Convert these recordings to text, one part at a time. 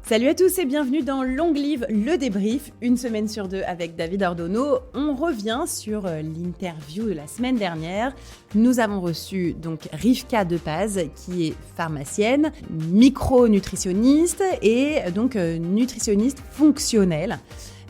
Salut à tous et bienvenue dans Long Live le débrief, une semaine sur deux avec David Ardonneau. On revient sur l'interview de la semaine dernière. Nous avons reçu donc Rivka Depaz qui est pharmacienne, micronutritionniste et donc nutritionniste fonctionnelle.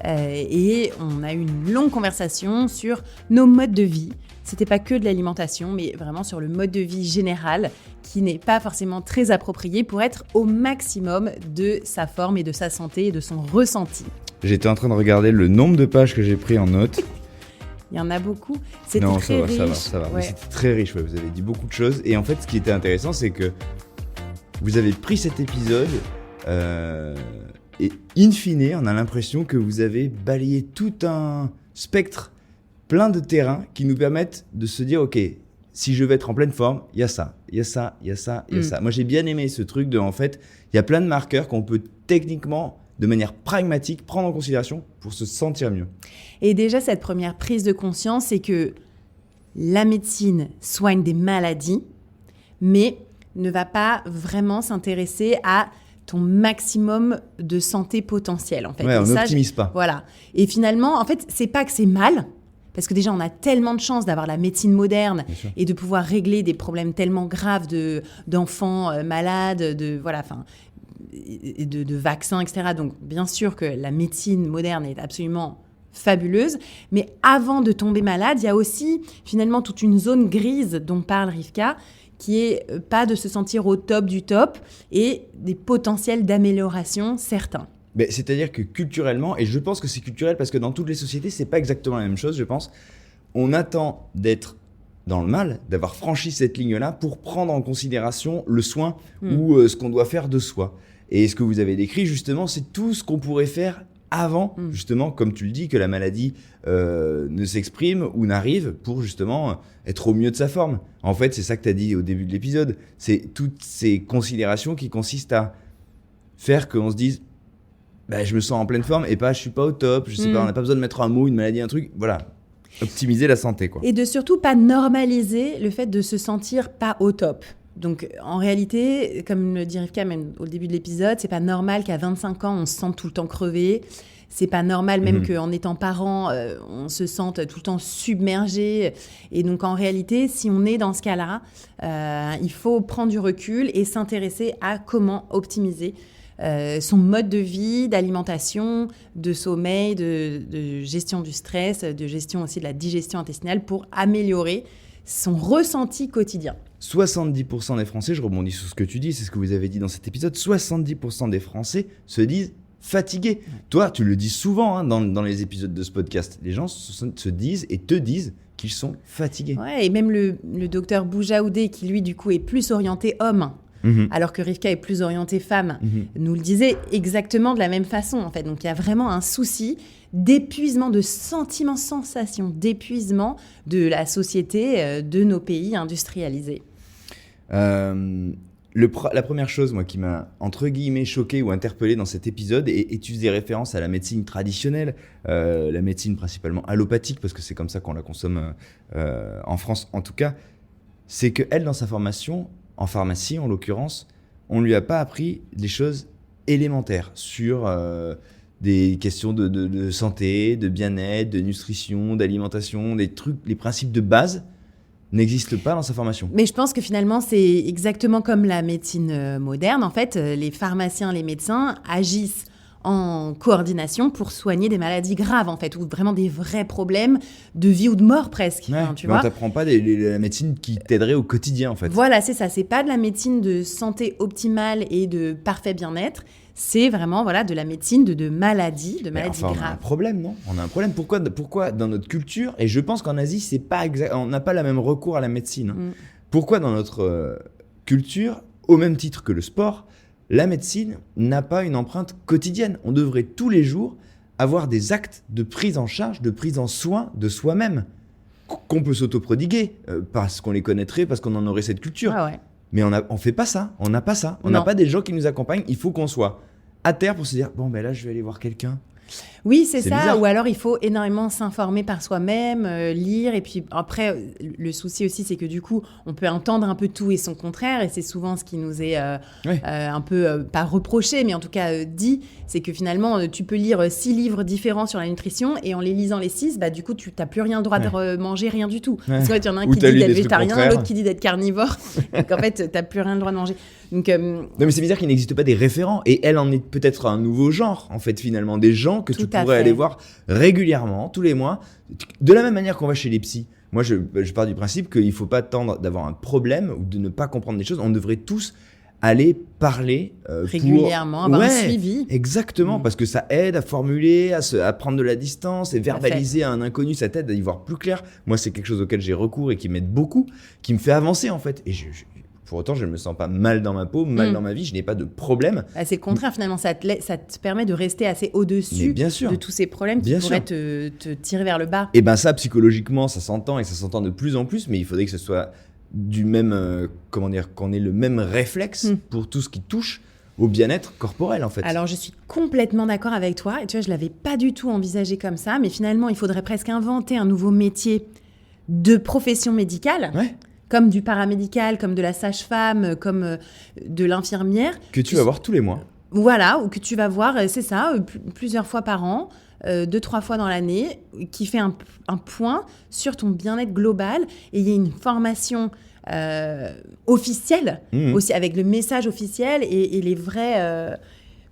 Et on a eu une longue conversation sur nos modes de vie. C'était pas que de l'alimentation, mais vraiment sur le mode de vie général qui n'est pas forcément très approprié pour être au maximum de sa forme et de sa santé et de son ressenti. J'étais en train de regarder le nombre de pages que j'ai pris en notes. Il y en a beaucoup. C'était non, très riche. Ça va. Ouais. Mais c'était très riche, ouais. Vous avez dit beaucoup de choses. Et en fait, ce qui était intéressant, c'est que vous avez pris cet épisode et in fine, on a l'impression que vous avez balayé tout un spectre plein de terrains qui nous permettent de se dire, ok, si je veux être en pleine forme, il y a ça, il y a ça, il y a ça, il y a ça. Moi, j'ai bien aimé ce truc de, en fait, il y a plein de marqueurs qu'on peut techniquement, de manière pragmatique, prendre en considération pour se sentir mieux. Et déjà, cette première prise de conscience, c'est que la médecine soigne des maladies, mais ne va pas vraiment s'intéresser à ton maximum de santé potentielle, en fait. Ouais, on n'optimise pas. Voilà. Et finalement, en fait, c'est pas que c'est mal, parce que déjà, on a tellement de chance d'avoir la médecine moderne et de pouvoir régler des problèmes tellement graves d'enfants malades, de vaccins, etc. Donc, bien sûr que la médecine moderne est absolument fabuleuse. Mais avant de tomber malade, il y a aussi finalement toute une zone grise dont parle Rivka, qui est pas de se sentir au top du top et des potentiels d'amélioration certains. Mais c'est-à-dire que culturellement, et je pense que c'est culturel parce que dans toutes les sociétés, c'est pas exactement la même chose, je pense. On attend d'être dans le mal, d'avoir franchi cette ligne-là pour prendre en considération le soin ou ce qu'on doit faire de soi. Et ce que vous avez décrit, justement, c'est tout ce qu'on pourrait faire avant, justement, comme tu le dis, que la maladie ne s'exprime ou n'arrive pour justement être au mieux de sa forme. En fait, c'est ça que tu as dit au début de l'épisode. C'est toutes ces considérations qui consistent à faire qu'on se dise je me sens en pleine forme et pas je suis pas au top, je sais pas, on n'a pas besoin de mettre un mot, une maladie, un truc, voilà. Optimiser la santé, quoi. Et de surtout pas normaliser le fait de se sentir pas au top. Donc, en réalité, comme le dit Rivka même au début de l'épisode, c'est pas normal qu'à 25 ans, on se sente tout le temps crevé. C'est pas normal même qu'en étant parent, on se sente tout le temps submergé. Et donc, en réalité, si on est dans ce cas-là, il faut prendre du recul et s'intéresser à comment optimiser son mode de vie, d'alimentation, de sommeil, de gestion du stress, de gestion aussi de la digestion intestinale pour améliorer son ressenti quotidien. 70% des Français, je rebondis sur ce que tu dis, c'est ce que vous avez dit dans cet épisode, 70% des Français se disent fatigués. Toi, tu le dis souvent dans les épisodes de ce podcast. Les gens se disent et te disent qu'ils sont fatigués. Ouais, et même le docteur Boujaoudé, qui lui, du coup, est plus orienté homme, alors que Rivka est plus orientée femme, nous le disait exactement de la même façon, en fait. Donc, il y a vraiment un souci d'épuisement, de sentiment, sensation d'épuisement de la société, de nos pays industrialisés. La première chose, moi, qui m'a, entre guillemets, choqué ou interpellé dans cet épisode, et tu faisais référence à la médecine traditionnelle, la médecine principalement allopathique, parce que c'est comme ça qu'on la consomme en France en tout cas, c'est qu'elle, dans sa formation, en pharmacie en l'occurrence, on ne lui a pas appris des choses élémentaires sur des questions de santé, de bien-être, de nutrition, d'alimentation, des trucs, les principes de base n'existent pas dans sa formation. Mais je pense que finalement, c'est exactement comme la médecine moderne. En fait, les pharmaciens, les médecins agissent en coordination pour soigner des maladies graves, en fait, ou vraiment des vrais problèmes de vie ou de mort presque. Ouais, tu mais vois, on t'apprend pas la médecine qui t'aiderait au quotidien, en fait. Voilà, c'est ça. C'est pas de la médecine de santé optimale et de parfait bien-être. C'est vraiment de la médecine de maladies, graves. On a un problème, non ? On a un problème. Pourquoi dans notre culture, et je pense qu'en Asie, c'est pas on n'a pas le même recours à la médecine. Pourquoi dans notre culture, au même titre que le sport, la médecine n'a pas une empreinte quotidienne ? On devrait tous les jours avoir des actes de prise en charge, de prise en soin de soi-même, qu'on peut s'auto-prodiguer, parce qu'on les connaîtrait, parce qu'on en aurait cette culture. Ouais. Mais on fait pas ça, on n'a pas ça. On n'a pas des gens qui nous accompagnent, il faut qu'on soit à terre pour se dire, là je vais aller voir quelqu'un. Oui, c'est ça. Bizarre. Ou alors, il faut énormément s'informer par soi-même, lire. Et puis après, le souci aussi, c'est que du coup, on peut entendre un peu tout et son contraire. Et c'est souvent ce qui nous est un peu, pas reproché, mais en tout cas dit. C'est que finalement, tu peux lire 6 livres différents sur la nutrition. Et en les lisant les 6, bah, du coup, tu n'as plus rien le droit de manger rien du tout. Parce qu'en fait, il y en a un qui dit d'être végétarien, l'autre qui dit d'être carnivore. Donc en fait, tu n'as plus rien le droit de manger. Donc, non, mais c'est bizarre qu'il n'existe pas des référents. Et elle en est peut-être un nouveau genre, en fait, finalement. Des gens que tu pourrais aller voir régulièrement, tous les mois, de la même manière qu'on va chez les psys. Moi, je pars du principe qu'il ne faut pas attendre d'avoir un problème ou de ne pas comprendre des choses. On devrait tous aller parler régulièrement, avoir un suivi. Exactement, parce que ça aide à formuler, à prendre de la distance et verbaliser à un inconnu, ça t'aide à y voir plus clair. Moi, c'est quelque chose auquel j'ai recours et qui m'aide beaucoup, qui me fait avancer en fait. Et pour autant, je ne me sens pas mal dans ma peau, mal dans ma vie, je n'ai pas de problème. Bah, c'est le contraire, finalement, ça te permet de rester assez au-dessus de tous ces problèmes qui pourraient te tirer vers le bas. Et bien ça, psychologiquement, ça s'entend et ça s'entend de plus en plus, mais il faudrait que ce soit du même, qu'on ait le même réflexe pour tout ce qui touche au bien-être corporel, en fait. Alors, je suis complètement d'accord avec toi, et tu vois, je ne l'avais pas du tout envisagé comme ça, mais finalement, il faudrait presque inventer un nouveau métier de profession médicale. Ouais. Comme du paramédical, comme de la sage-femme, comme de l'infirmière. Que tu vas voir tous les mois. Voilà, ou que tu vas voir, c'est ça, plusieurs fois par an, 2-3 fois dans l'année, qui fait un point sur ton bien-être global. Et il y a une formation officielle, aussi avec le message officiel et les vrais...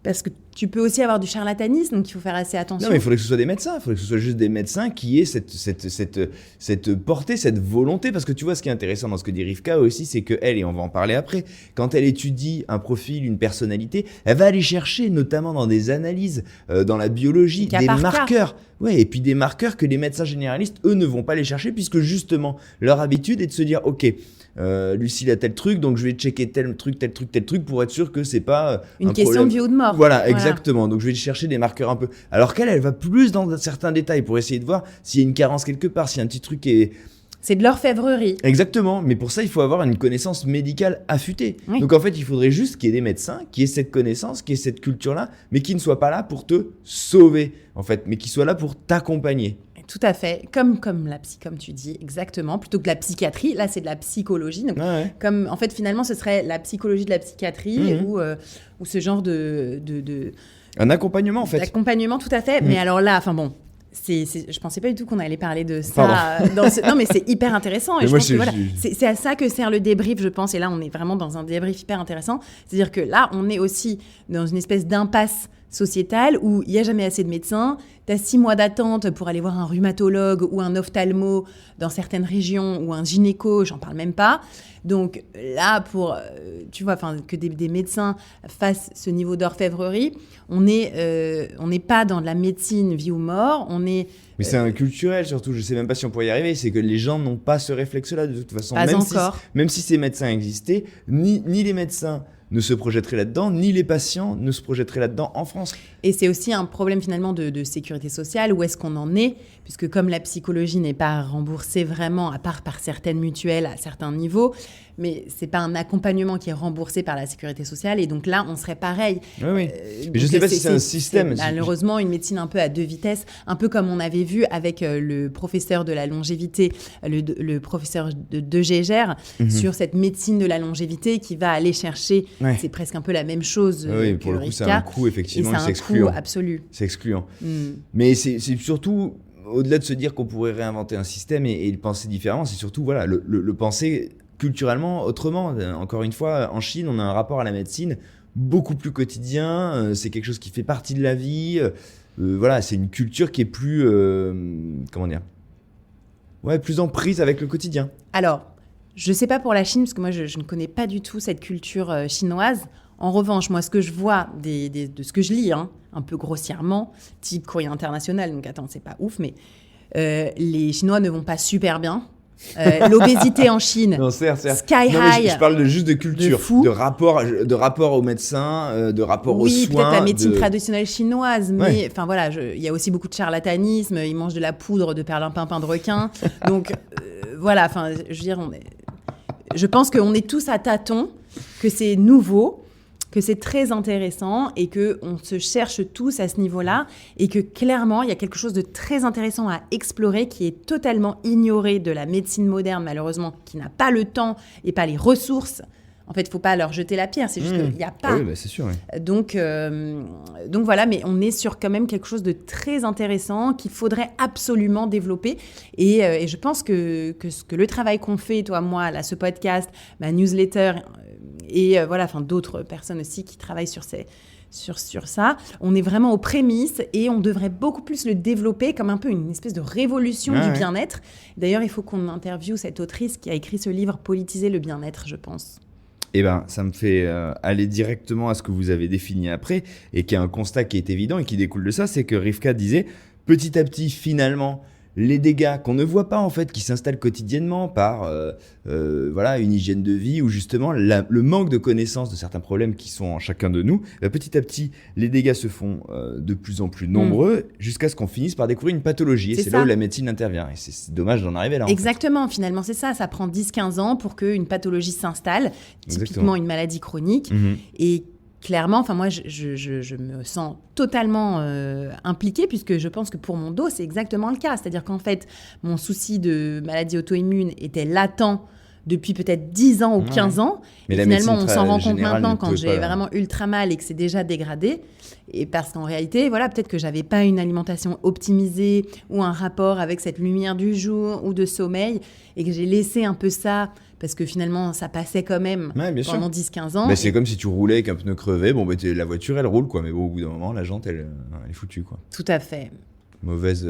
parce que tu peux aussi avoir du charlatanisme, donc il faut faire assez attention. Non, mais il faudrait que ce soit des médecins. Il faudrait que ce soit juste des médecins qui aient cette portée, cette volonté. Parce que tu vois, ce qui est intéressant dans ce que dit Rivka aussi, c'est qu'elle, et on va en parler après, quand elle étudie un profil, une personnalité, elle va aller chercher, notamment dans des analyses, dans la biologie, des marqueurs. Ouais, et puis des marqueurs que les médecins généralistes, eux, ne vont pas les chercher, puisque justement, leur habitude est de se dire, OK, Lucille a tel truc, donc je vais checker tel truc pour être sûr que c'est pas une question de vie ou de mort. Voilà, exactement. Donc je vais chercher des marqueurs un peu. Alors qu'elle va plus dans certains détails pour essayer de voir s'il y a une carence quelque part, s'il y a un petit truc qui est... C'est de l'orfèvrerie. Exactement, mais pour ça, il faut avoir une connaissance médicale affûtée. Oui. Donc en fait, il faudrait juste qu'il y ait des médecins qui aient cette connaissance, qui aient cette culture-là, mais qui ne soient pas là pour te sauver, en fait, mais qui soient là pour t'accompagner. Tout à fait, comme tu dis, exactement. Plutôt que de la psychiatrie, là c'est de la psychologie. Donc, comme en fait finalement ce serait la psychologie de la psychiatrie ou ce genre de un accompagnement en fait. D'accompagnement, tout à fait. Mais alors là, enfin bon. Je pensais pas du tout qu'on allait parler de ça. Non, mais c'est hyper intéressant. Et je pense que c'est à ça que sert le débrief, je pense. Et là, on est vraiment dans un débrief hyper intéressant. C'est-à-dire que là, on est aussi dans une espèce d'impasse sociétale où il n'y a jamais assez de médecins. Tu as 6 mois d'attente pour aller voir un rhumatologue ou un ophtalmo dans certaines régions ou un gynéco, j'en parle même pas. Donc là, pour que des médecins fassent ce niveau d'orfèvrerie, on n'est pas dans de la médecine vie ou mort, mais c'est un culturel surtout, je sais même pas si on pourrait y arriver, c'est que les gens n'ont pas ce réflexe-là de toute façon. Même si ces médecins existaient, ni les médecins ne se projetteraient là-dedans, ni les patients ne se projetteraient là-dedans en France. Et c'est aussi un problème finalement de sécurité sociale, où est-ce qu'on en est, puisque comme la psychologie n'est pas remboursée vraiment, à part par certaines mutuelles à certains niveaux, mais c'est pas un accompagnement qui est remboursé par la sécurité sociale, et donc là on serait pareil. Oui. Mais je sais pas si c'est un système. Malheureusement une médecine un peu à 2 vitesses, un peu comme on avait vu avec le professeur de la longévité, le professeur de Gégère, sur cette médecine de la longévité qui va aller chercher, c'est presque un peu la même chose que pour le coup Rivka. c'est un coût effectivement, c'est un coût absolu. C'est excluant. Mais c'est surtout, au-delà de se dire qu'on pourrait réinventer un système et le penser différemment, c'est surtout le penser culturellement autrement. Encore une fois, en Chine, on a un rapport à la médecine beaucoup plus quotidien, c'est quelque chose qui fait partie de la vie. C'est une culture qui est plus, plus en prise avec le quotidien. Alors, je sais pas pour la Chine, parce que moi, je ne connais pas du tout cette culture chinoise. En revanche, moi, ce que je vois de ce que je lis, un peu grossièrement, type Courrier International, donc attends, c'est pas ouf, mais les Chinois ne vont pas super bien. L'obésité en Chine, non, certes. Sky high. Je parle juste de culture, de rapport aux médecins, de rapport aux soins. Oui, peut-être la médecine traditionnelle chinoise, mais enfin voilà, il y a aussi beaucoup de charlatanisme. Ils mangent de la poudre de perlimpinpin de requin, donc voilà. Enfin, je veux dire, je pense qu'on est tous à tâtons, que c'est nouveau, que c'est très intéressant et qu'on se cherche tous à ce niveau-là et que clairement, il y a quelque chose de très intéressant à explorer qui est totalement ignoré de la médecine moderne, malheureusement, qui n'a pas le temps et pas les ressources. En fait, il ne faut pas leur jeter la pierre, c'est juste qu'il n'y a pas. Oui, c'est sûr. Oui. Donc voilà, mais on est sur quand même quelque chose de très intéressant qu'il faudrait absolument développer. Et je pense que le travail qu'on fait, toi, moi, là, ce podcast, ma newsletter et d'autres personnes aussi qui travaillent sur ça, on est vraiment aux prémices et on devrait beaucoup plus le développer comme un peu une espèce de révolution du bien-être. D'ailleurs, il faut qu'on interviewe cette autrice qui a écrit ce livre « Politiser le bien-être », je pense. Eh ben, ça me fait aller directement à ce que vous avez défini après, et qui est un constat qui est évident et qui découle de ça, c'est que Rivka disait, petit à petit, finalement, les dégâts qu'on ne voit pas, en fait, qui s'installent quotidiennement par une hygiène de vie, ou justement le manque de connaissance de certains problèmes qui sont en chacun de nous, petit à petit, les dégâts se font de plus en plus nombreux, jusqu'à ce qu'on finisse par découvrir une pathologie. Et c'est là où la médecine intervient. Et c'est dommage d'en arriver là. Exactement, finalement, c'est ça. Ça prend 10-15 ans pour qu'une pathologie s'installe, typiquement une maladie chronique. Et clairement, enfin moi, je me sens totalement impliquée puisque je pense que pour mon dos, c'est exactement le cas. C'est-à-dire qu'en fait, mon souci de maladie auto-immune était latent depuis peut-être 10 ans ou 15 ans. Mais et finalement, on s'en rend compte maintenant quand j'ai vraiment ultra mal et que c'est déjà dégradé. Et parce qu'en réalité, voilà, peut-être que j'avais pas une alimentation optimisée ou un rapport avec cette lumière du jour ou de sommeil et que j'ai laissé un peu ça parce que finalement, ça passait quand même pendant 10-15 ans. Mais c'est comme si tu roulais avec un pneu crevé. Bon, la voiture, elle roule, quoi. Mais bon, au bout d'un moment, la jante, elle est foutue, quoi. Tout à fait. Mauvaise...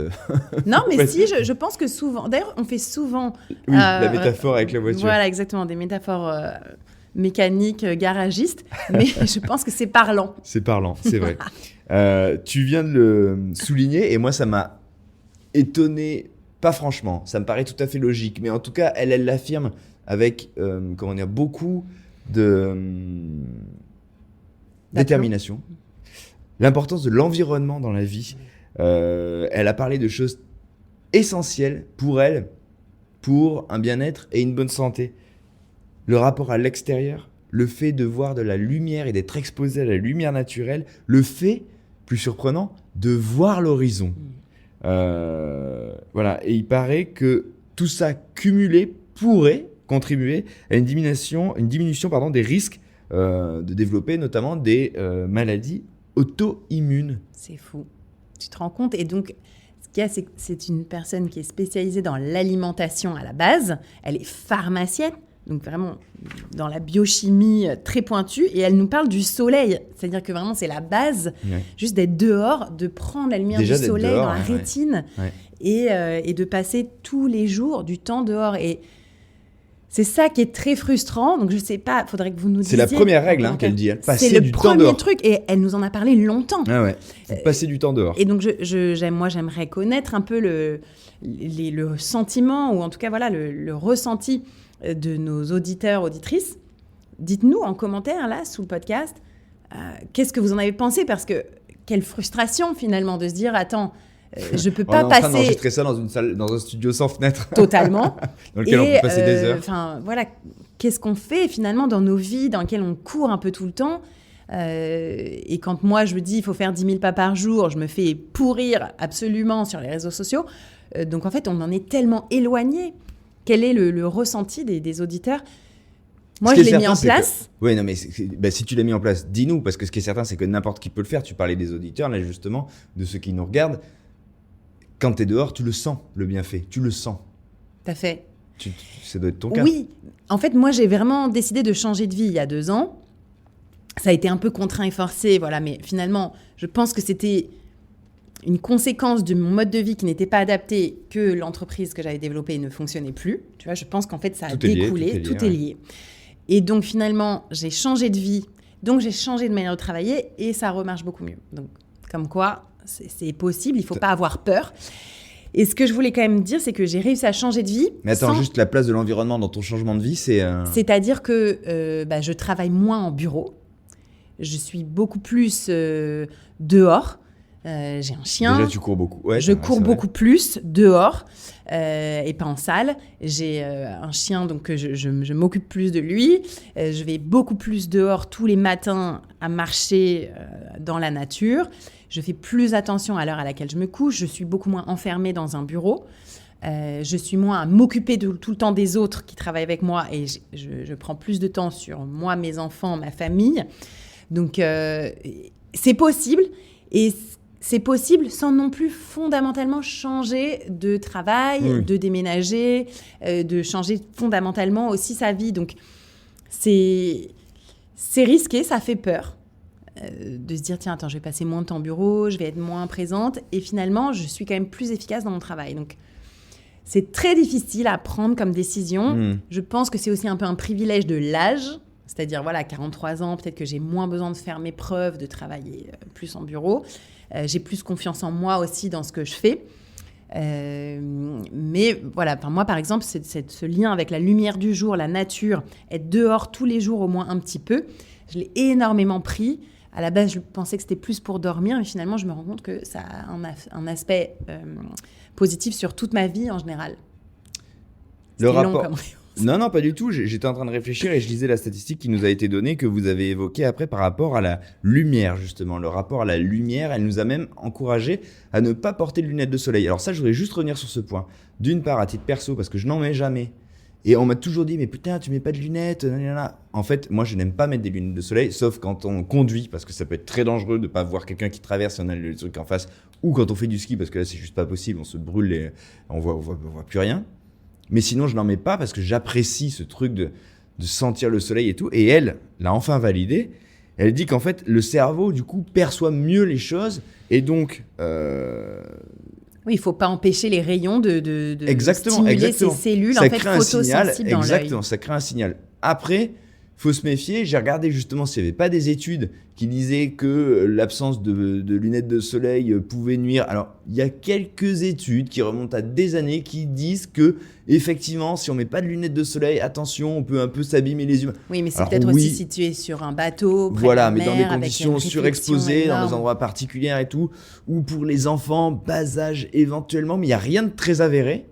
Non, mais si, je pense que souvent... D'ailleurs, on fait souvent... Oui, la métaphore avec la voiture. Voilà, exactement, des métaphores mécaniques, garagistes. Mais je pense que c'est parlant. C'est parlant, c'est vrai. Tu viens de le souligner, et moi, ça m'a étonné, pas franchement. Ça me paraît tout à fait logique. Mais en tout cas, elle l'affirme avec beaucoup de détermination. L'importance de l'environnement dans la vie. Elle a parlé de choses essentielles pour elle, pour un bien-être et une bonne santé. Le rapport à l'extérieur, le fait de voir de la lumière et d'être exposé à la lumière naturelle, le fait, plus surprenant, de voir l'horizon. Voilà. Et il paraît que tout ça cumulé pourrait contribuer à une diminution des risques de développer notamment des maladies auto-immunes. C'est fou. Tu te rends compte? Et donc, ce qu'il y a, c'est que c'est une personne qui est spécialisée dans l'alimentation à la base. Elle est pharmacienne, donc vraiment dans la biochimie très pointue. Et elle nous parle du soleil. C'est-à-dire que vraiment, c'est la base, juste d'être dehors, de prendre la lumière du soleil dehors, dans la rétine et de passer tous les jours du temps dehors. Et c'est ça qui est très frustrant. Donc, je ne sais pas, il faudrait que vous nous disiez... C'est la première règle qu'elle dit, passer du temps dehors. C'est le premier truc, et elle nous en a parlé longtemps. Ah ouais, passer du temps dehors. Et donc, j'aimerais connaître un peu le sentiment, ou en tout cas, voilà, le ressenti de nos auditeurs, auditrices. Dites-nous en commentaire, là, sous le podcast, qu'est-ce que vous en avez pensé? Parce que quelle frustration, finalement, de se dire, attends... je peux pas passer. On est en train d'enregistrer ça dans une salle, dans un studio sans fenêtre. Totalement. Dans lequel on peut passer des heures. Enfin voilà, qu'est-ce qu'on fait finalement dans nos vies, dans lesquelles on court un peu tout le temps. Et quand moi je me dis il faut faire 10 000 pas par jour, je me fais pourrir absolument sur les réseaux sociaux. Donc en fait, on en est tellement éloigné. Quel est le ressenti des auditeurs? Moi, je l'ai mis en place. Oui, non, mais si tu l'as mis en place, dis-nous, parce que ce qui est certain, c'est que n'importe qui peut le faire. Tu parlais des auditeurs, là justement, de ceux qui nous regardent. Quand tu es dehors, tu le sens, le bienfait. Tu le sens. Tout à fait. Ça doit être ton cas. Oui. En fait, moi, j'ai vraiment décidé de changer de vie il y a 2 ans. Ça a été un peu contraint et forcé, voilà. Mais finalement, je pense que c'était une conséquence de mon mode de vie qui n'était pas adapté, que l'entreprise que j'avais développée ne fonctionnait plus. Tu vois, je pense qu'en fait, ça a découlé. Tout est lié. Et donc, finalement, j'ai changé de vie. Donc, j'ai changé de manière de travailler et ça remarche beaucoup mieux. Donc, comme quoi... C'est possible, il ne faut pas avoir peur. Et ce que je voulais quand même dire, c'est que j'ai réussi à changer de vie. Mais attends, juste la place de l'environnement dans ton changement de vie, c'est... C'est-à-dire que je travaille moins en bureau. Je suis beaucoup plus dehors. J'ai un chien. Déjà, tu cours beaucoup. Ouais, je c'est vrai, cours c'est vrai. beaucoup plus dehors et pas en salle. J'ai un chien, donc je m'occupe plus de lui. Je vais beaucoup plus dehors tous les matins à marcher dans la nature. Je fais plus attention à l'heure à laquelle je me couche. Je suis beaucoup moins enfermée dans un bureau. Je suis moins à m'occuper tout le temps des autres qui travaillent avec moi et je prends plus de temps sur moi, mes enfants, ma famille. Donc, c'est possible et c'est possible sans non plus fondamentalement changer de travail, de déménager, de changer fondamentalement aussi sa vie. Donc, c'est risqué, ça fait peur de se dire, tiens, attends, je vais passer moins de temps au bureau, je vais être moins présente et finalement, je suis quand même plus efficace dans mon travail. Donc, c'est très difficile à prendre comme décision. Je pense que c'est aussi un peu un privilège de l'âge. C'est-à-dire, voilà, 43 ans, peut-être que j'ai moins besoin de faire mes preuves, de travailler plus en bureau. J'ai plus confiance en moi aussi dans ce que je fais. Mais voilà, moi, par exemple, c'est ce lien avec la lumière du jour, la nature, être dehors tous les jours au moins un petit peu. Je l'ai énormément pris. À la base, je pensais que c'était plus pour dormir, mais finalement, je me rends compte que ça a un aspect positif sur toute ma vie en général. Le rapport... long comme réponse. Non, pas du tout. J'étais en train de réfléchir et je lisais la statistique qui nous a été donnée, que vous avez évoquée après par rapport à la lumière, justement. Le rapport à la lumière, elle nous a même encouragé à ne pas porter de lunettes de soleil. Alors ça, je voudrais juste revenir sur ce point. D'une part, à titre perso, parce que je n'en mets jamais. Et on m'a toujours dit, mais putain, tu mets pas de lunettes, nanana. En fait, moi, je n'aime pas mettre des lunettes de soleil, sauf quand on conduit, parce que ça peut être très dangereux de ne pas voir quelqu'un qui traverse, si on a le truc en face, ou quand on fait du ski, parce que là, c'est juste pas possible, on se brûle, on voit plus rien. Mais sinon, je n'en mets pas parce que j'apprécie ce truc de sentir le soleil et tout. Et elle l'a enfin validé. Elle dit qu'en fait, le cerveau, du coup, perçoit mieux les choses. Et donc... Oui, il ne faut pas empêcher les rayons de exactement, stimuler ces cellules ça en fait, crée un signal, photosensibles dans l'œil. exactement, ça crée un signal. Après, il faut se méfier. J'ai regardé justement s'il n'y avait pas des études qui disaient que l'absence de lunettes de soleil pouvait nuire. Alors, il y a quelques études qui remontent à des années qui disent que, effectivement, si on ne met pas de lunettes de soleil, attention, on peut un peu s'abîmer les yeux. Oui, mais c'est peut-être aussi si tu es sur un bateau, près voilà, de la mais mer, dans des conditions surexposées, dans des endroits particuliers et tout, ou pour les enfants, bas âge éventuellement, mais il n'y a rien de très avéré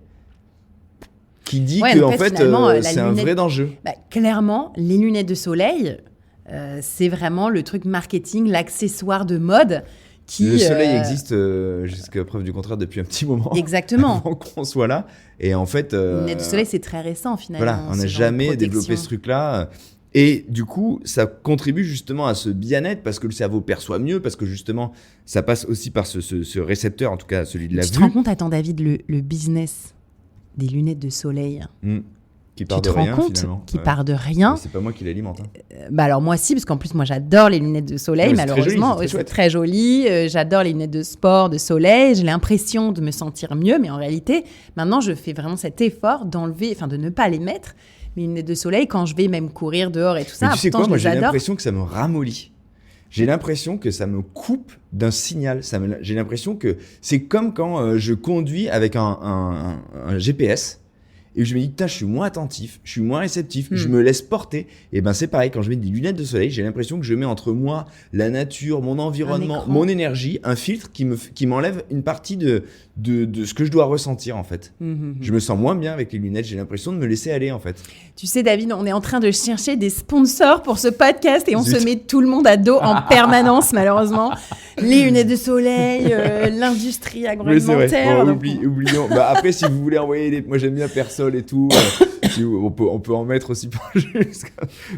qui dit que en fait, c'est un vrai danger. Bah, clairement, les lunettes de soleil, c'est vraiment le truc marketing, l'accessoire de mode. Le soleil existe jusqu'à preuve du contraire depuis un petit moment. Exactement. Avant qu'on soit là. Et en fait... les lunettes de soleil, c'est très récent finalement. Voilà, on n'a jamais développé ce truc-là. Et du coup, ça contribue justement à ce bien-être parce que le cerveau perçoit mieux, parce que justement, ça passe aussi par ce récepteur, en tout cas celui de la vue. Tu te rends compte, attends David, le business des lunettes de soleil qui part de rien, finalement. Qui part de rien. Mais c'est pas moi qui l'alimente. Bah alors moi si, parce qu'en plus moi j'adore les lunettes de soleil, malheureusement. C'est très joli. J'adore les lunettes de sport, de soleil. J'ai l'impression de me sentir mieux, mais en réalité, maintenant je fais vraiment cet effort de ne pas les mettre. Mes lunettes de soleil, quand je vais même courir dehors et tout ça, mais tu sais quoi, moi j'ai adore. l'impression que ça me ramollit. J'ai l'impression que ça me coupe d'un signal. J'ai l'impression que c'est comme quand je conduis avec un GPS et je me dis, putain, je suis moins attentif, je suis moins réceptif, je me laisse porter. Et ben c'est pareil, quand je mets des lunettes de soleil, j'ai l'impression que je mets entre moi, la nature, mon environnement, mon énergie, un filtre qui m'enlève une partie de ce que je dois ressentir en fait. Je me sens moins bien avec les lunettes, j'ai l'impression de me laisser aller en fait. Tu sais David, on est en train de chercher des sponsors pour ce podcast et on se met tout le monde à dos en permanence malheureusement. Les lunettes de soleil, l'industrie agroalimentaire. Bon, oublions. Bah, après, si vous voulez envoyer moi j'aime bien Persol et tout, on peut en mettre aussi pour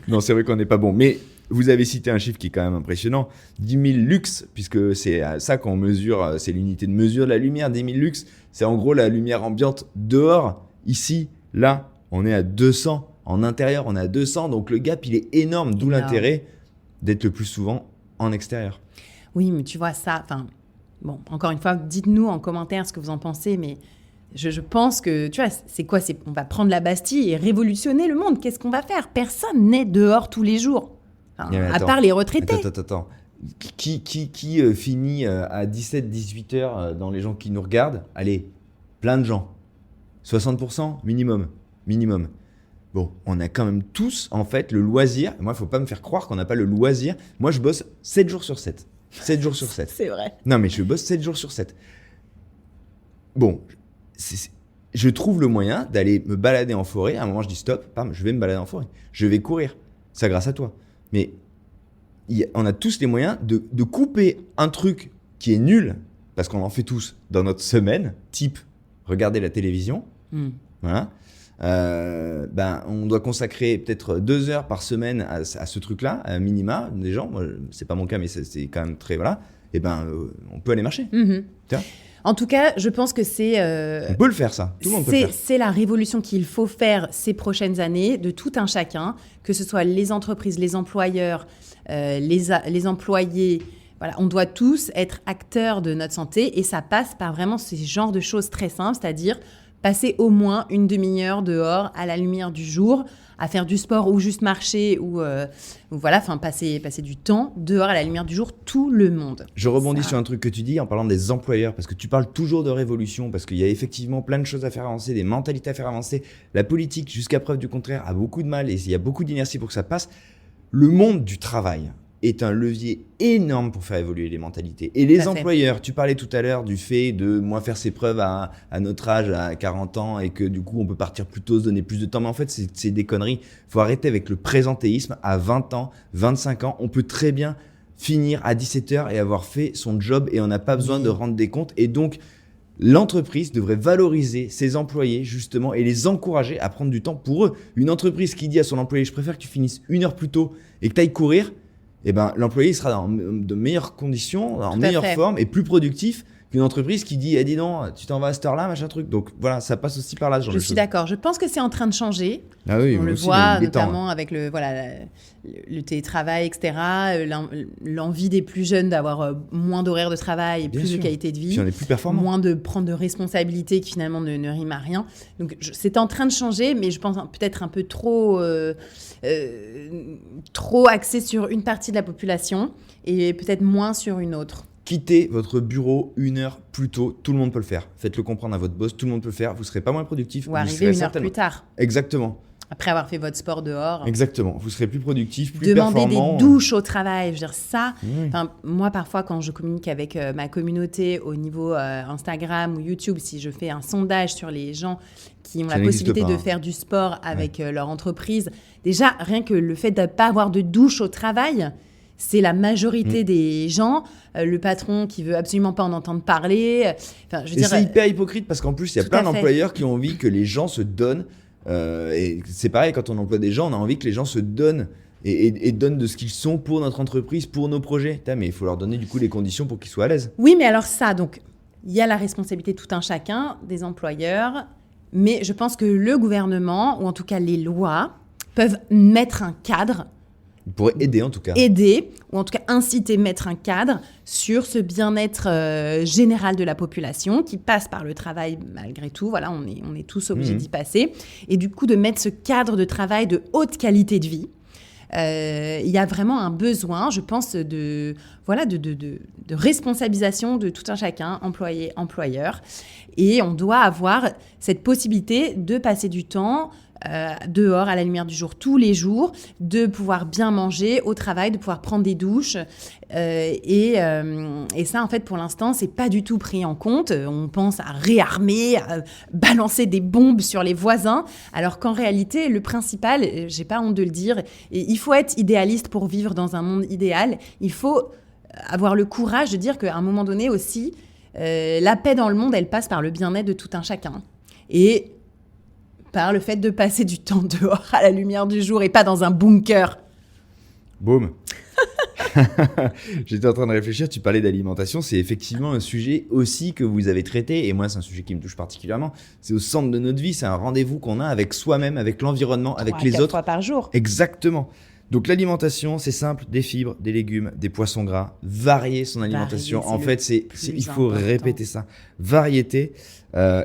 Non, c'est vrai qu'on n'est pas bon. Mais vous avez cité un chiffre qui est quand même impressionnant. 10 000 lux, puisque c'est ça qu'on mesure, c'est l'unité de mesure de la lumière. 10 000 lux, c'est en gros la lumière ambiante dehors. Ici, là, on est à 200. En intérieur, on est à 200. Donc le gap, il est énorme. D'où l'intérêt d'être le plus souvent en extérieur. Oui, mais tu vois ça, bon, encore une fois, dites-nous en commentaire ce que vous en pensez, mais je pense que, tu vois, c'est quoi ? On va prendre la Bastille et révolutionner le monde. Qu'est-ce qu'on va faire ? Personne n'est dehors tous les jours, à part les retraités. Attends. Qui finit à 17-18 heures dans les gens qui nous regardent ? Allez, plein de gens. 60% minimum. Bon, on a quand même tous, en fait, le loisir. Moi, il ne faut pas me faire croire qu'on n'a pas le loisir. Moi, je bosse 7 jours sur 7. 7 jours sur 7. C'est vrai. Non, mais je bosse 7 jours sur 7. Bon, je trouve le moyen d'aller me balader en forêt. À un moment, je dis stop, pam, je vais me balader en forêt. Je vais courir. C'est grâce à toi. Mais on a tous les moyens de couper un truc qui est nul, parce qu'on en fait tous dans notre semaine, type regarder la télévision. Voilà. On doit consacrer peut-être 2 heures par semaine à ce truc-là, à minima, des gens. Moi, c'est pas mon cas, mais c'est quand même très... Voilà. Et on peut aller marcher. En tout cas, je pense que on peut le faire, ça. Tout le monde peut le faire. C'est la révolution qu'il faut faire ces prochaines années, de tout un chacun, que ce soit les entreprises, les employeurs, les employés. Voilà, on doit tous être acteurs de notre santé et ça passe par vraiment ce genre de choses très simples, c'est-à-dire passer au moins une demi-heure dehors à la lumière du jour, à faire du sport ou juste marcher ou passer du temps dehors à la lumière du jour, tout le monde. Je rebondis sur un truc que tu dis en parlant des employeurs, parce que tu parles toujours de révolution, parce qu'il y a effectivement plein de choses à faire avancer, des mentalités à faire avancer. La politique, jusqu'à preuve du contraire, a beaucoup de mal et il y a beaucoup d'inertie pour que ça passe. Le monde du travail est un levier énorme pour faire évoluer les mentalités. Et les employeurs, tu parlais tout à l'heure du fait de moins faire ses preuves à notre âge, à 40 ans, et que du coup, on peut partir plus tôt, se donner plus de temps. Mais en fait, c'est des conneries. Il faut arrêter avec le présentéisme. À 20 ans, 25 ans, on peut très bien finir à 17h et avoir fait son job et on n'a pas besoin de rendre des comptes. Et donc, l'entreprise devrait valoriser ses employés justement et les encourager à prendre du temps pour eux. Une entreprise qui dit à son employé « je préfère que tu finisses 1 heure plus tôt et que tu ailles courir », l'employé sera dans de meilleures conditions, en meilleure forme et plus productif qu'une entreprise qui dit dis donc, tu t'en vas à cette heure-là, machin truc. Donc voilà, ça passe aussi par là. Je suis d'accord. Je pense que c'est en train de changer. Ah oui, on le aussi, voit notamment avec le télétravail, etc. L'envie des plus jeunes d'avoir moins d'horaires de travail et plus de qualité de vie. Puis on est plus performant. Moins de prendre de responsabilités qui finalement ne riment à rien. Donc c'est en train de changer, mais je pense peut-être un peu trop axé sur une partie de la population et peut-être moins sur une autre. Quittez votre bureau 1 heure plus tôt, tout le monde peut le faire. Faites-le comprendre à votre boss, tout le monde peut le faire. Vous ne serez pas moins productif. Ou arriver 1 heure plus tard. Exactement. Après avoir fait votre sport dehors. Exactement. Vous serez plus productif, plus performant. Demander des douches au travail. Je veux dire, ça, moi, parfois, quand je communique avec ma communauté au niveau Instagram ou YouTube, si je fais un sondage sur les gens qui ont la possibilité de faire du sport avec leur entreprise, déjà, rien que le fait de ne pas avoir de douche au travail, c'est la majorité des gens. Le patron qui veut absolument pas en entendre parler. C'est hyper hypocrite parce qu'en plus, il y a plein d'employeurs qui ont envie que les gens se donnent. Et c'est pareil, quand on emploie des gens, on a envie que les gens se donnent et donnent de ce qu'ils sont pour notre entreprise, pour nos projets. Mais il faut leur donner du coup les conditions pour qu'ils soient à l'aise. Oui, mais alors ça, donc, il y a la responsabilité de tout un chacun, des employeurs. Mais je pense que le gouvernement, ou en tout cas les lois, peuvent mettre un cadre. Il pourrait aider en tout cas. Aider, ou en tout cas inciter, mettre un cadre sur ce bien-être général de la population qui passe par le travail malgré tout. Voilà, on est tous obligés d'y passer. Et du coup, de mettre ce cadre de travail de haute qualité de vie. Il y a vraiment un besoin, je pense, de responsabilisation de tout un chacun, employé, employeur. Et on doit avoir cette possibilité de passer du temps dehors à la lumière du jour tous les jours, de pouvoir bien manger au travail, de pouvoir prendre des douches. Et ça, en fait, pour l'instant, c'est pas du tout pris en compte. On pense à réarmer, à balancer des bombes sur les voisins, alors qu'en réalité, le principal, j'ai pas honte de le dire, et il faut être idéaliste pour vivre dans un monde idéal. Il faut avoir le courage de dire qu'à un moment donné aussi, la paix dans le monde, elle passe par le bien-être de tout un chacun. Et par le fait de passer du temps dehors à la lumière du jour et pas dans un bunker. Boum. J'étais en train de réfléchir, tu parlais d'alimentation, c'est effectivement un sujet aussi que vous avez traité, et moi c'est un sujet qui me touche particulièrement. C'est au centre de notre vie, c'est un rendez-vous qu'on a avec soi-même, avec l'environnement, avec les autres. 3 fois par jour. Exactement. Donc l'alimentation, c'est simple, des fibres, des légumes, des poissons gras, varier son alimentation. En fait, il faut répéter ça. Variété.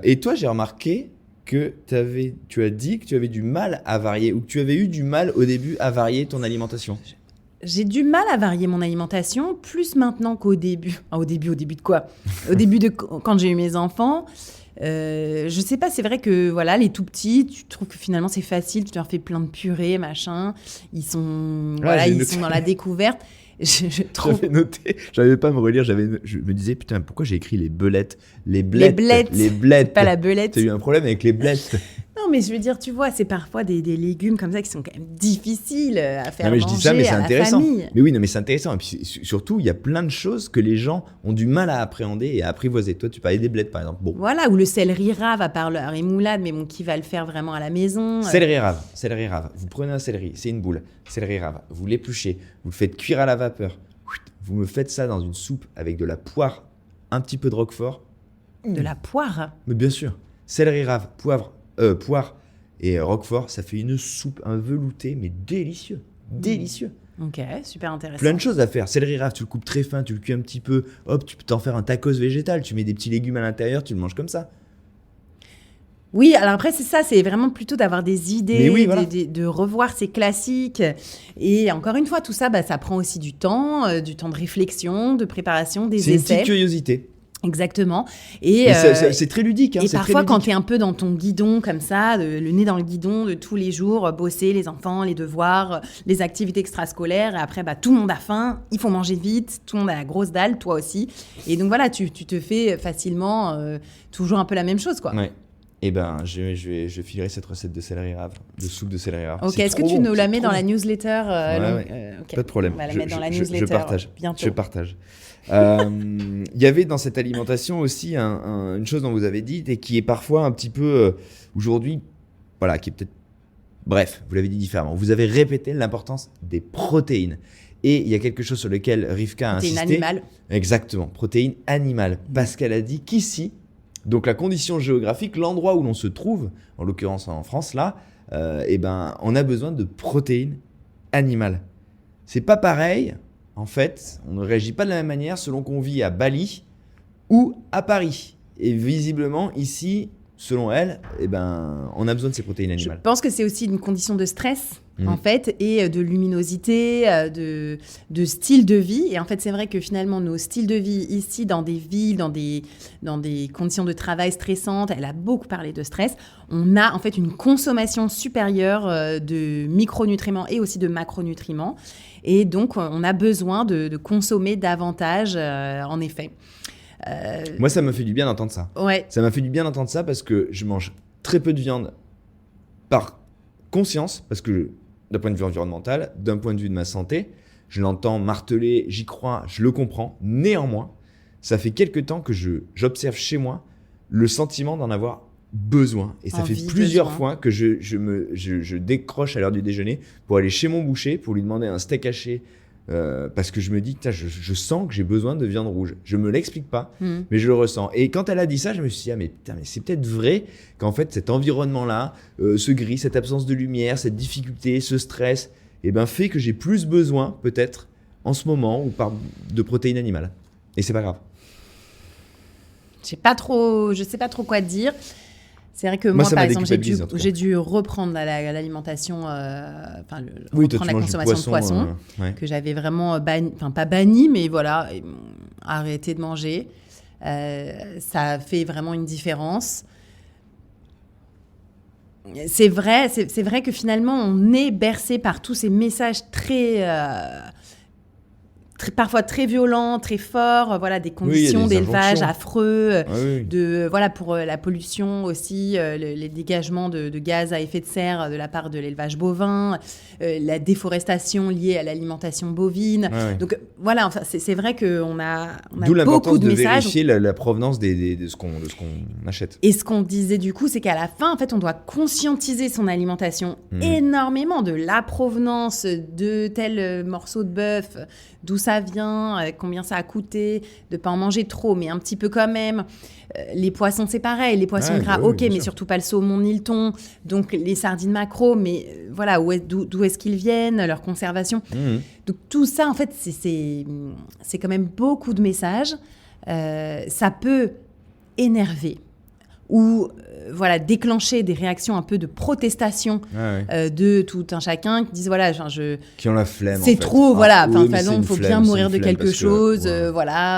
Et toi, j'ai remarqué que tu as dit que tu avais du mal à varier ou que tu avais eu du mal au début à varier ton alimentation. J'ai du mal à varier mon alimentation, plus maintenant qu'au début. Au début de quoi ? Au début de quand j'ai eu mes enfants. Je sais pas, c'est vrai que voilà, les tout petits, tu trouves que finalement c'est facile, tu leur fais plein de purées, machin. Ils sont dans la découverte. je trouve... J'avais noté, j'arrivais pas à me relire, je me disais, putain, pourquoi j'ai écrit les belettes? Les blettes. blettes. C'est pas la belette. T'as eu un problème avec les blettes? Non, mais je veux dire, tu vois, c'est parfois des légumes comme ça qui sont quand même difficiles à faire Non, mais je manger dis ça, mais c'est à la intéressant. famille. Mais oui, non, mais c'est intéressant. Et puis surtout, il y a plein de choses que les gens ont du mal à appréhender et à apprivoiser. Toi, tu parlais des blettes, par exemple. Bon. Voilà, ou le céleri rave, à part leur émoulade, mais bon, qui va le faire vraiment à la maison? Céleri rave. Vous prenez un céleri, c'est une boule. Céleri rave. Vous l'épluchez, vous le faites cuire à la vapeur. Vous me faites ça dans une soupe avec de la poire, un petit peu de roquefort. De la poire? Mais bien sûr. Céleri rave, poire et roquefort, ça fait une soupe, un velouté, mais délicieux. Délicieux. Ok, super intéressant. Plein de choses à faire. Céleri rave, tu le coupes très fin, tu le cuis un petit peu. Hop, tu peux t'en faire un tacos végétal. Tu mets des petits légumes à l'intérieur, tu le manges comme ça. Oui, alors après, c'est ça, c'est vraiment plutôt d'avoir des idées, Mais oui, voilà. de revoir ces classiques. Et encore une fois, tout ça, ça prend aussi du temps de réflexion, de préparation, des C'est une essais. petite curiosité. Exactement. Et, Mais c'est très ludique. Hein, et c'est parfois, très quand ludique. tu es un peu dans ton guidon comme ça, le nez dans le guidon de tous les jours, bosser, les enfants, les devoirs, les activités extrascolaires, et après, tout le monde a faim, il faut manger vite, tout le monde a la grosse dalle, toi aussi. Et donc voilà, tu te fais facilement toujours un peu la même chose, quoi. Ouais. Eh ben, je filerai cette recette de céleri rave, de soupe de céleri rave. Ok, C'est est-ce que trop tu bon, nous la c'est mets trop dans bon. la newsletter ok. Pas de problème. On va la mettre dans la newsletter Je partage. bientôt. Je partage. Il y avait dans cette alimentation aussi une chose dont vous avez dit et qui est parfois un petit peu aujourd'hui, voilà, qui est peut-être. Bref, vous l'avez dit différemment. Vous avez répété l'importance des protéines. Et il y a quelque chose sur lequel Rivka a insisté. Protéines animales. Exactement, protéines animales. Parce qu'elle a dit qu'ici, donc la condition géographique, l'endroit où l'on se trouve, en l'occurrence en France là, on a besoin de protéines animales. C'est pas pareil, en fait, on ne réagit pas de la même manière selon qu'on vit à Bali ou à Paris. Et visiblement ici, selon elle, on a besoin de ces protéines Je animales. pense que c'est aussi une condition de stress, en fait, et de luminosité, de style de vie. Et en fait, c'est vrai que finalement, nos styles de vie ici, dans des villes, dans des conditions de travail stressantes, elle a beaucoup parlé de stress, on a en fait une consommation supérieure de micronutriments et aussi de macronutriments. Et donc, on a besoin de consommer davantage, en effet. Moi, ça m'a fait du bien d'entendre ça. Ouais. Ça m'a fait du bien d'entendre ça parce que je mange très peu de viande par conscience, parce que d'un point de vue environnemental, d'un point de vue de ma santé, je l'entends marteler, j'y crois, je le comprends. Néanmoins, ça fait quelque temps que j'observe chez moi le sentiment d'en avoir besoin. Et ça fait plusieurs fois que je décroche à l'heure du déjeuner pour aller chez mon boucher, pour lui demander un steak haché, parce que je me dis, je sens que j'ai besoin de viande rouge. Je me l'explique pas, mais je le ressens. Et quand elle a dit ça, je me suis dit, mais c'est peut-être vrai qu'en fait, cet environnement-là, ce gris, cette absence de lumière, cette difficulté, ce stress, fait que j'ai plus besoin, peut-être, en ce moment, de protéines animales. Et c'est pas grave. Je sais pas trop quoi te dire. C'est vrai que moi ça par m'a exemple, déculpabilisé, en tout cas. j'ai dû reprendre l'alimentation, Oui, toi, reprendre tu la manges consommation du de poisson, ouais. que j'avais vraiment pas banni, mais voilà, arrêté de manger. Ça a fait vraiment une différence. C'est vrai que finalement, on est bercé par tous ces messages parfois très violents, très forts, voilà, des conditions d'élevage affreux, pour la pollution aussi, les dégagements de gaz à effet de serre de la part de l'élevage bovin, la déforestation liée à l'alimentation bovine. Donc voilà, enfin, c'est vrai qu'on a beaucoup de messages. Vérifier la provenance de ce qu'on achète. Et ce qu'on disait du coup, c'est qu'à la fin, en fait, on doit conscientiser son alimentation énormément de la provenance de tel morceau de bœuf, d'où ça vient, combien ça a coûté, de pas en manger trop, mais un petit peu quand même. Les poissons, c'est pareil. Les poissons gras, mais sûr. surtout pas le saumon ni le thon. Donc, les sardines maquereaux, mais voilà, d'où est-ce qu'ils viennent, leur conservation. Donc, tout ça, en fait, c'est quand même beaucoup de messages. Ça peut énerver ou déclencher des réactions un peu de protestation de tout un chacun qui disent voilà, qui ont la flemme. C'est trop, il faut bien mourir de flemme quelque chose, que,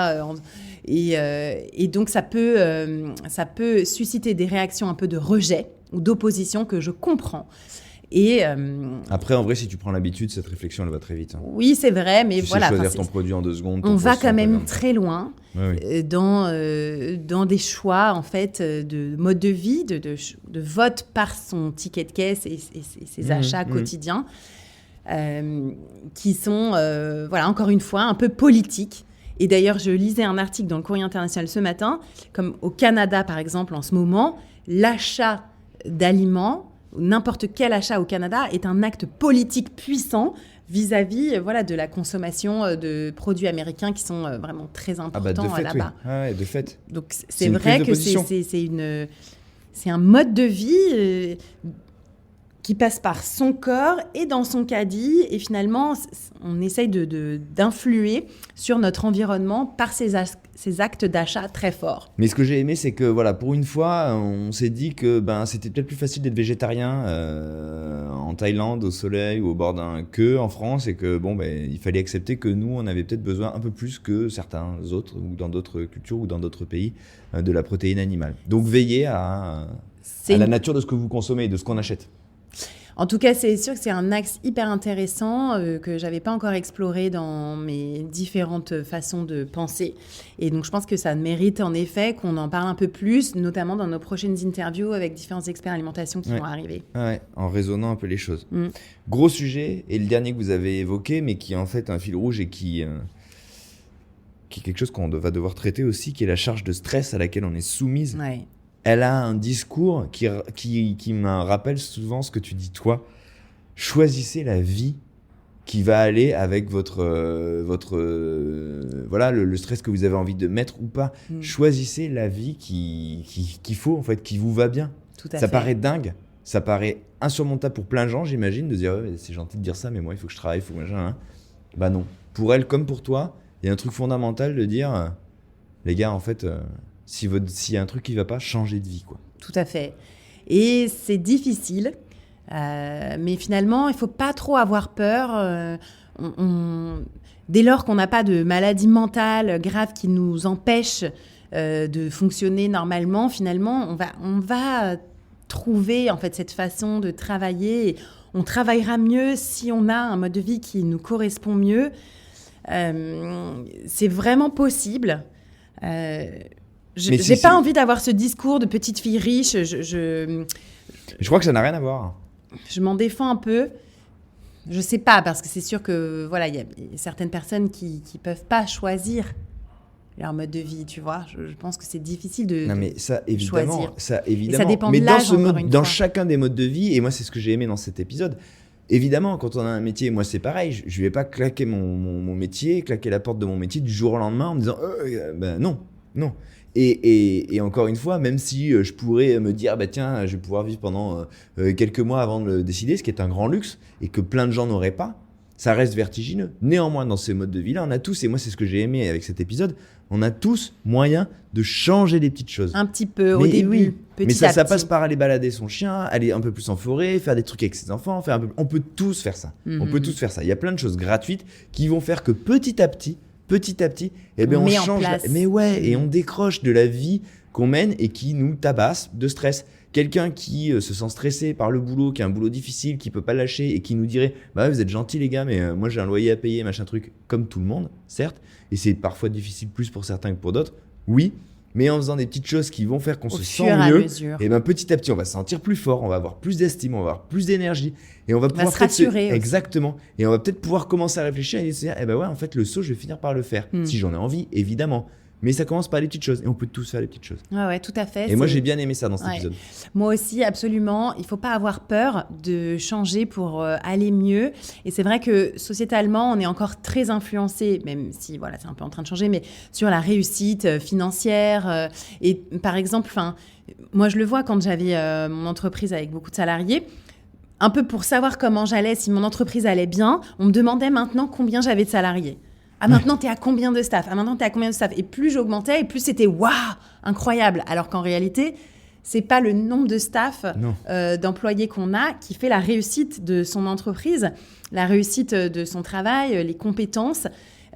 et donc ça peut susciter des réactions un peu de rejet ou d'opposition que je comprends. Et après, en vrai, si tu prends l'habitude, cette réflexion, elle va très vite. Hein. oui, c'est vrai, mais Tu voilà. sais choisir ton produit en 2 secondes. On va poisson, quand même par exemple. très loin dans des choix en fait de mode de vie, de vote par son ticket de caisse et ses achats quotidiens, qui sont voilà encore une fois un peu politiques. Et d'ailleurs, je lisais un article dans le Courrier international ce matin, comme au Canada par exemple en ce moment, l'achat d'aliments, n'importe quel achat au Canada est un acte politique puissant vis-à-vis voilà, de la consommation de produits américains qui sont vraiment très importants de fait, là-bas. Oui. Ah ouais, de fait. Donc c'est vrai que c'est un mode de vie qui passe par son corps et dans son caddie. Et finalement, on essaye d'influer sur notre environnement par ces actes d'achat très forts. Mais ce que j'ai aimé, c'est que voilà, pour une fois, on s'est dit que c'était peut-être plus facile d'être végétarien en Thaïlande, au soleil ou au bord d'un queue en France, et que il fallait accepter que nous, on avait peut-être besoin un peu plus que certains autres, ou dans d'autres cultures ou dans d'autres pays, de la protéine animale. Donc veillez à la nature de ce que vous consommez et de ce qu'on achète. En tout cas, c'est sûr que c'est un axe hyper intéressant que je n'avais pas encore exploré dans mes différentes façons de penser. Et donc, je pense que ça mérite en effet qu'on en parle un peu plus, notamment dans nos prochaines interviews avec différents experts alimentation qui vont arriver. Ouais, en raisonnant un peu les choses. Gros sujet, et le dernier que vous avez évoqué, mais qui est en fait un fil rouge et qui est quelque chose qu'on va devoir traiter aussi, qui est la charge de stress à laquelle on est soumise. Ouais. Elle a un discours qui me rappelle souvent ce que tu dis toi. Choisissez la vie qui va aller avec votre voilà le stress que vous avez envie de mettre ou pas. Choisissez la vie qu'il faut en fait, qui vous va bien. Tout à fait. Ça paraît dingue, ça paraît insurmontable pour plein de gens, j'imagine, de dire c'est gentil de dire ça, mais moi il faut que je travaille, il faut que machin. Bah non. Pour elle comme pour toi, il y a un truc fondamental de dire les gars en fait. S'il y a un truc qui ne va pas, changez de vie, quoi. Tout à fait. Et c'est difficile, mais finalement, il ne faut pas trop avoir peur. Dès lors qu'on n'a pas de maladie mentale grave qui nous empêche de fonctionner normalement, finalement, on va trouver en fait, cette façon de travailler. Et on travaillera mieux si on a un mode de vie qui nous correspond mieux. C'est vraiment possible. J'ai pas envie d'avoir ce discours de petite fille riche. Je crois que ça n'a rien à voir. Je m'en défends un peu. Je sais pas, parce que c'est sûr que voilà, il y a certaines personnes qui peuvent pas choisir leur mode de vie, tu vois. Je pense que c'est difficile de choisir. Ça évidemment. Et ça dépend mais de l'âge, dans chacun des modes de vie, et moi c'est ce que j'ai aimé dans cet épisode. Évidemment, quand on a un métier, moi c'est pareil, je vais pas claquer mon métier, claquer la porte de mon métier du jour au lendemain en me disant non. Et encore une fois, même si je pourrais me dire tiens, je vais pouvoir vivre pendant quelques mois avant de le décider, ce qui est un grand luxe et que plein de gens n'auraient pas, ça reste vertigineux. Néanmoins, dans ces modes de vie-là, on a tous, et moi c'est ce que j'ai aimé avec cet épisode, on a tous moyen de changer des petites choses. Un petit peu au début, mais ça passe par aller balader son chien, aller un peu plus en forêt, faire des trucs avec ses enfants, on peut tous faire ça. On peut tous faire ça. Il y a plein de choses gratuites qui vont faire que petit à petit, on change. Et on décroche de la vie qu'on mène et qui nous tabasse de stress. Quelqu'un qui se sent stressé par le boulot, qui a un boulot difficile, qui peut pas lâcher et qui nous dirait vous êtes gentils les gars, mais moi j'ai un loyer à payer, machin truc, comme tout le monde, certes, et c'est parfois difficile plus pour certains que pour d'autres, oui, mais en faisant des petites choses qui vont faire qu'on se sent mieux, et petit à petit on va se sentir plus fort, on va avoir plus d'estime, on va avoir plus d'énergie, et on va pouvoir se rassurer aussi. Exactement, et on va peut-être pouvoir commencer à réfléchir et se dire en fait le saut je vais finir par le faire, si j'en ai envie, évidemment. Mais ça commence par les petites choses. Et on peut tous faire les petites choses. Ouais, tout à fait. Et moi, j'ai bien aimé ça dans cet épisode. Moi aussi, absolument. Il ne faut pas avoir peur de changer pour aller mieux. Et c'est vrai que sociétalement, on est encore très influencé, même si c'est un peu en train de changer, mais sur la réussite financière. Et par exemple, moi, je le vois quand j'avais mon entreprise avec beaucoup de salariés. Un peu pour savoir comment j'allais, si mon entreprise allait bien, on me demandait maintenant combien j'avais de salariés. Maintenant, t'es à combien de staff ? Maintenant, t'es à combien de staff ? Et plus j'augmentais, et plus c'était waouh, incroyable. Alors qu'en réalité, c'est pas le nombre de staff, d'employés qu'on a qui fait la réussite de son entreprise, la réussite de son travail, les compétences,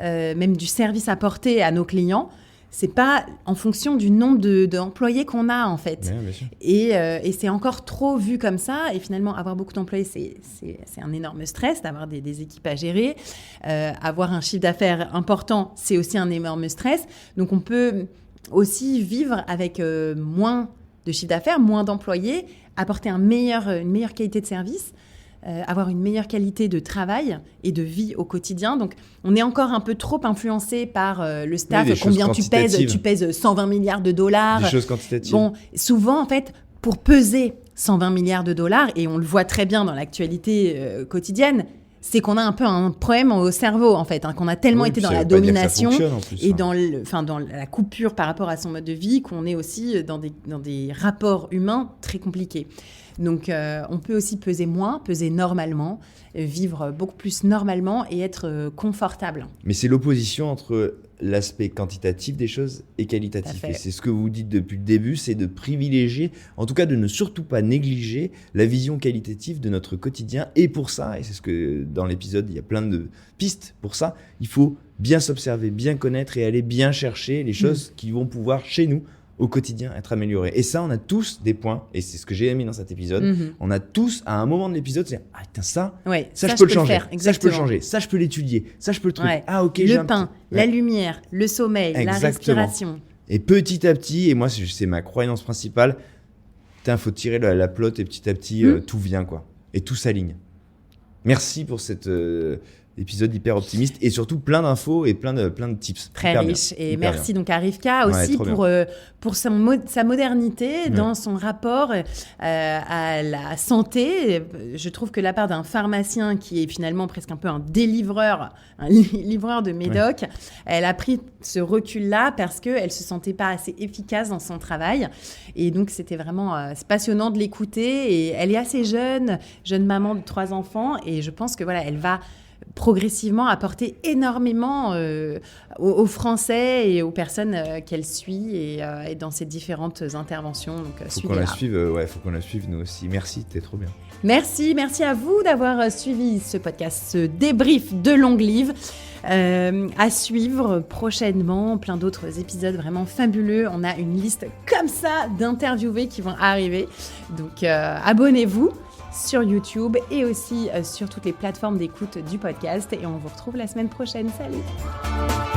même du service apporté à nos clients. c'est pas en fonction du nombre d'employés qu'on a, en fait. Ouais, bien sûr. Et c'est encore trop vu comme ça. Et finalement, avoir beaucoup d'employés, c'est un énorme stress d'avoir des équipes à gérer. Avoir un chiffre d'affaires important, c'est aussi un énorme stress. Donc, on peut aussi vivre avec moins de chiffre d'affaires, moins d'employés, apporter une meilleure qualité de service, avoir une meilleure qualité de travail et de vie au quotidien. Donc, on est encore un peu trop influencé par le staff. Oui, combien tu pèses? Tu pèses 120 milliards de dollars. Des choses quantitatives. Bon, souvent, en fait, pour peser 120 milliards de dollars, et on le voit très bien dans l'actualité quotidienne, c'est qu'on a un peu un problème au cerveau, en fait, qu'on a tellement été dans la domination et dans la coupure par rapport à son mode de vie qu'on est aussi dans des rapports humains très compliqués. Donc, on peut aussi peser moins, peser normalement, vivre beaucoup plus normalement et être confortable. Mais c'est l'opposition entre l'aspect quantitatif des choses et qualitatif. Et c'est ce que vous dites depuis le début, c'est de privilégier, en tout cas de ne surtout pas négliger la vision qualitative de notre quotidien. Et pour ça, et c'est ce que dans l'épisode, il y a plein de pistes pour ça, il faut bien s'observer, bien connaître et aller bien chercher les choses qui vont pouvoir, chez nous, au quotidien, être améliorées. Et ça, on a tous des points, et c'est ce que j'ai aimé dans cet épisode, on a tous, à un moment de l'épisode, c'est « Ah, putain, ça je peux le changer, ça je peux le changer, ça je peux l'étudier, ça je peux le truc. Ouais. Ah, ok, le pain, la lumière, le sommeil, la respiration. » Et petit à petit, et moi, c'est ma croyance principale, putain, faut tirer la pelote et petit à petit, tout vient, quoi. Et tout s'aligne. Merci pour cet épisode hyper optimiste et surtout plein d'infos et plein de tips. Très riche. Et merci donc à Rivka aussi pour sa modernité dans son rapport à la santé. Je trouve que la part d'un pharmacien qui est finalement presque un peu un livreur de médoc, elle a pris ce recul-là parce qu'elle ne se sentait pas assez efficace dans son travail. Et donc, c'était vraiment c'est passionnant de l'écouter. Et elle est assez jeune maman de 3 enfants. Et je pense que elle va progressivement apporter énormément aux Français et aux personnes qu'elle suit et dans ses différentes interventions. Donc, faut qu'on la suive, faut qu'on la suive nous aussi. Merci, t'es trop bien. Merci à vous d'avoir suivi ce podcast, ce débrief de Long Live. À suivre prochainement, plein d'autres épisodes vraiment fabuleux. On a une liste comme ça d'interviewés qui vont arriver. Donc, abonnez-vous sur YouTube et aussi sur toutes les plateformes d'écoute du podcast. Et on vous retrouve la semaine prochaine. Salut!